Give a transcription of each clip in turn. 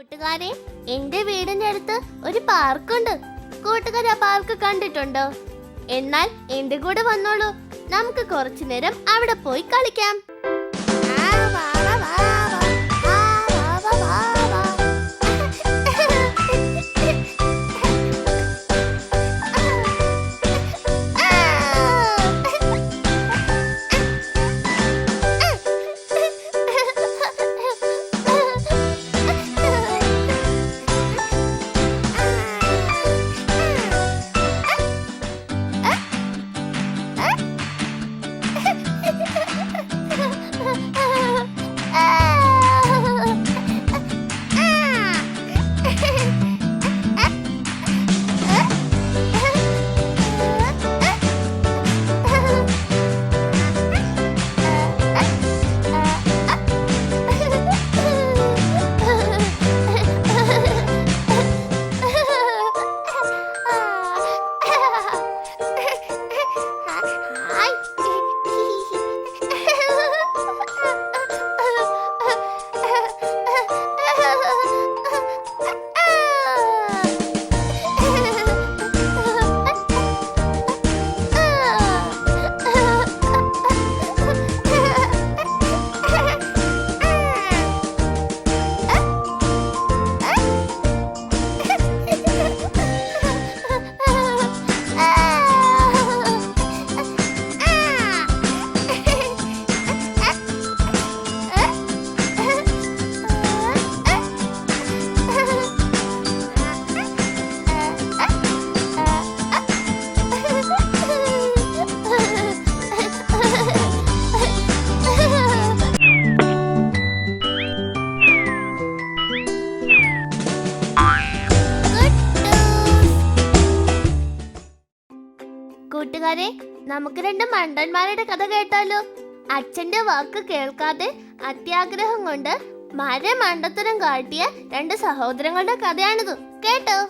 കൂട്ടുകാരെ, എന്റെ വീടിന്റെ അടുത്ത് ഒരു പാർക്കുണ്ട്. കൂട്ടുകാർ ആ പാർക്ക് കണ്ടിട്ടുണ്ടോ? എന്നാൽ എന്റെ കൂടെ വന്നോളൂ, നമുക്ക് കുറച്ചു നേരം അവിടെ പോയി കളിക്കാം. കൂട്ടുകാരെ, നമുക്ക് രണ്ട് മണ്ടന്മാരുടെ കഥ കേട്ടാലോ? അച്ഛന്റെ വാക്ക് കേൾക്കാതെ അത്യാഗ്രഹം കൊണ്ട് മണ്ടത്തരം കാട്ടിയ രണ്ട് സഹോദരങ്ങളുടെ കഥയാണിത്. കേട്ടോ?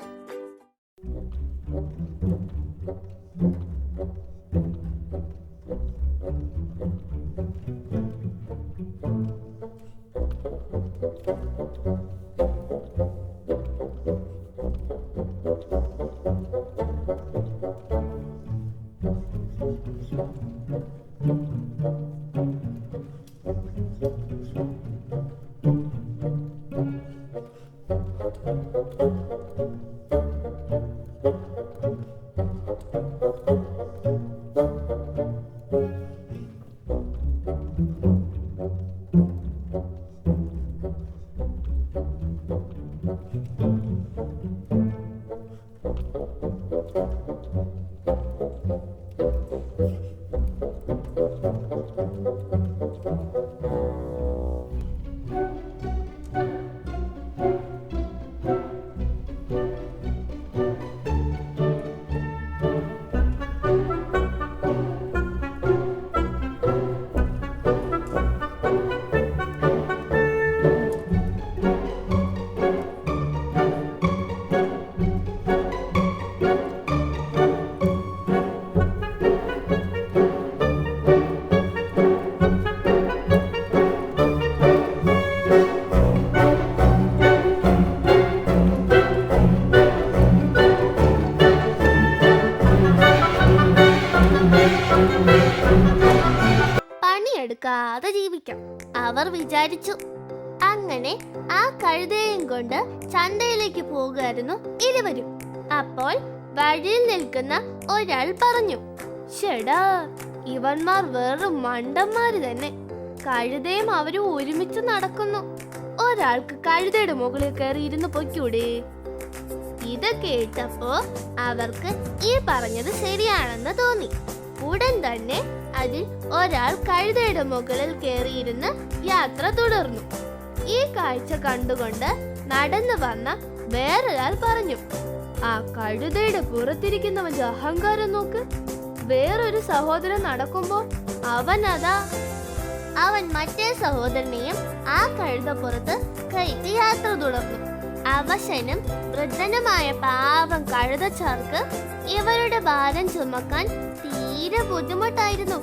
പണിയെടുക്കാതെ ജീവിക്കാം, അവർ വിചാരിച്ചു. അങ്ങനെ ആ കഴുതയും കൊണ്ട് ചന്തയിലേക്ക് പോകുകയായിരുന്നു ഇരുവരും. അപ്പോൾ വഴിയിൽ നിൽക്കുന്ന ഒരാൾ പറഞ്ഞു, "ഷെടാ, ഇവന്മാർ വെറും മണ്ടന്മാര് തന്നെ. കഴുതയും അവരും ഒരുമിച്ച് നടക്കുന്നു. ഒരാൾക്ക് കഴുതയുടെ മുകളിൽ കയറി ഇരുന്ന് പൊയ്ക്കൂടെ?" ഇത് കേട്ടപ്പോ അവർക്ക് ഈ പറഞ്ഞത് ശരിയാണെന്ന് തോന്നി. ഉടൻ തന്നെ അതിൽ ഒരാൾ കഴുതയുടെ മുകളിൽ കയറിയിരുന്ന് യാത്ര തുടർന്നു. ഈ കാഴ്ച കണ്ടുകൊണ്ട് നടന്നു വന്ന വേറൊരാൾ പറഞ്ഞു, "ആ കഴുതയുടെ പുറത്തിരിക്കുന്നവന്റെ അഹങ്കാരം നോക്ക്. വേറൊരു സഹോദരൻ നടക്കുമ്പോ അവൻ മറ്റേ സഹോദരനെയും ആ കഴുതപ്പുറത്ത് കയറ്റി യാത്ര തുടർന്നു. അവശനും വൃദ്ധനുമായ പാവം കഴുതച്ചാർക്ക് ഇവരുടെ ഭാരം ചുമക്കാൻ തീരെ തീരെ ബുദ്ധിമുട്ടായിരുന്നു.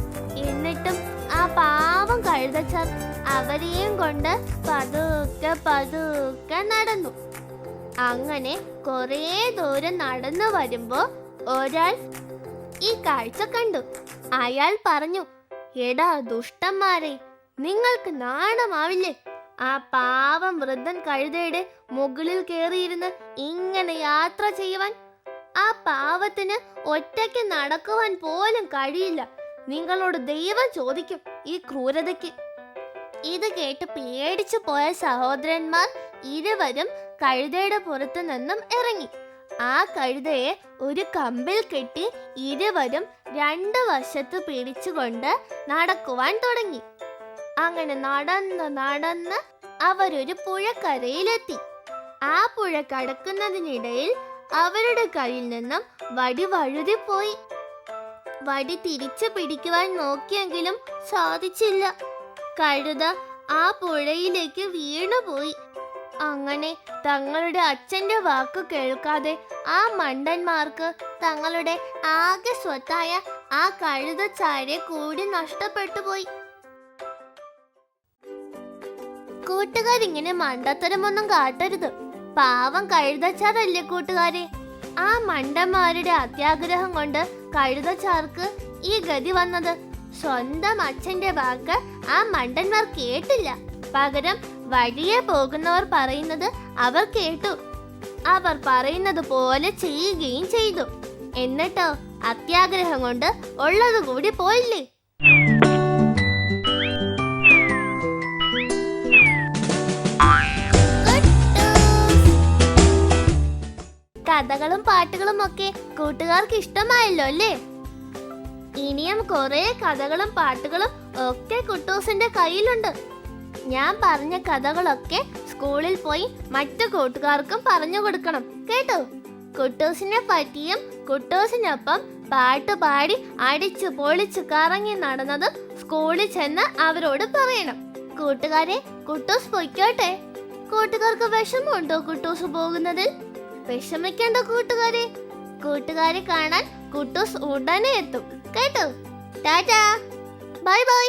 എന്നിട്ടും ആ പാവം കഴുതച്ചാർ അവരെയും കൊണ്ട് പതുക്കെ പതുക്കെ നടന്നു. അങ്ങനെ കുറേ ദൂരം നടന്നു വരുമ്പോ ഒരാൾ ഈ കാഴ്ച കണ്ടു. അയാൾ പറഞ്ഞു, എടാ ദുഷ്ടന്മാരെ, നിങ്ങൾക്ക് നാണമാവില്ലേ ആ പാവം വൃദ്ധൻ കഴുതയുടെ മുകളിൽ കയറിയിരുന്ന് ഇങ്ങനെ യാത്ര ചെയ്യുവാൻ? ആ പാവത്തിന് ഒറ്റയ്ക്ക് നടക്കുവാൻ പോലും കഴിയില്ല. നിങ്ങളോട് ദൈവം ചോദിക്കും ഈ ക്രൂരതയ്ക്ക്. ഇത് കേട്ട് പേടിച്ചു പോയ സഹോദരന്മാർ ഇരുവരും കഴുതയുടെ പുറത്തു നിന്നും ഇറങ്ങി. ആ കഴുതയെ ഒരു കമ്പിൽ കെട്ടി ഇരുവരും രണ്ട് വശത്ത് പിടിച്ചുകൊണ്ട് നടക്കുവാൻ തുടങ്ങി. അങ്ങനെ നടന്ന് നടന്ന് അവരൊരു പുഴക്കരയിലെത്തി. ആ പുഴ കടക്കുന്നതിനിടയിൽ അവരുടെ കയ്യിൽ നിന്നും വടി വഴുതിപ്പോയി. വടി തിരിച്ചു പിടിക്കുവാൻ നോക്കിയെങ്കിലും സാധിച്ചില്ല. കഴുത ആ പുഴയിലേക്ക് വീണുപോയി. അങ്ങനെ തങ്ങളുടെ അച്ഛന്റെ വാക്ക് കേൾക്കാതെ ആ മണ്ടന്മാർക്ക് തങ്ങളുടെ ആകെ സ്വത്തായ ആ കഴുതച്ചാരെ കൂടി നഷ്ടപ്പെട്ടു പോയി. കൂട്ടുകാരിങ്ങനെ മണ്ടത്തരമൊന്നും കാട്ടരുത്. പാവം കഴുതച്ചാറല്ലേ കൂട്ടുകാരെ. ആ മണ്ടന്മാരുടെ അത്യാഗ്രഹം കൊണ്ട് കഴുതച്ചാർക്ക് ഈ ഗതി വന്നത്. സ്വന്തം അച്ഛന്റെ വാക്ക് ആ മണ്ടന്മാർ കേട്ടില്ല. പകരം വഴിയെ പോകുന്നവർ പറയുന്നത് അവർ കേട്ടു. അവർ പറയുന്നത് പോലെ ചെയ്യുകയും ചെയ്തു. എന്നിട്ടോ അത്യാഗ്രഹം കൊണ്ട് ഉള്ളത് കൂടി പോയില്ലേ. കഥകളും പാട്ടുകളും ഒക്കെ കൂട്ടുകാർക്ക് ഇഷ്ടമായല്ലോ അല്ലേ? ഇനിയും കുറെ കഥകളും പാട്ടുകളും ഒക്കെ കുട്ടൂസിന്റെ കയ്യിലുണ്ട്. ഞാൻ പറഞ്ഞ കഥകളൊക്കെ സ്കൂളിൽ പോയി മറ്റു കൂട്ടുകാർക്കും പറഞ്ഞു കൊടുക്കണം കേട്ടോ. കുട്ടൂസിനെ പറ്റിയും കുട്ടൂസിനൊപ്പം പാട്ട് പാടി അടിച്ചു പൊളിച്ചു കറങ്ങി നടന്നത് സ്കൂളിൽ ചെന്ന് അവരോട് പറയണം. കൂട്ടുകാരെ, കുട്ടൂസ് പൊയ്ക്കോട്ടെ. കൂട്ടുകാർക്ക് വിഷമമുണ്ടോ കുട്ടൂസ് പോകുന്നതിൽ? വിഷമിക്കേണ്ട കൂട്ടുകാരെ. കൂട്ടുകാരെ കാണാൻ കുട്ടൂസ് ഉടനെ എത്തും കേട്ടോ. Tata, bye bye.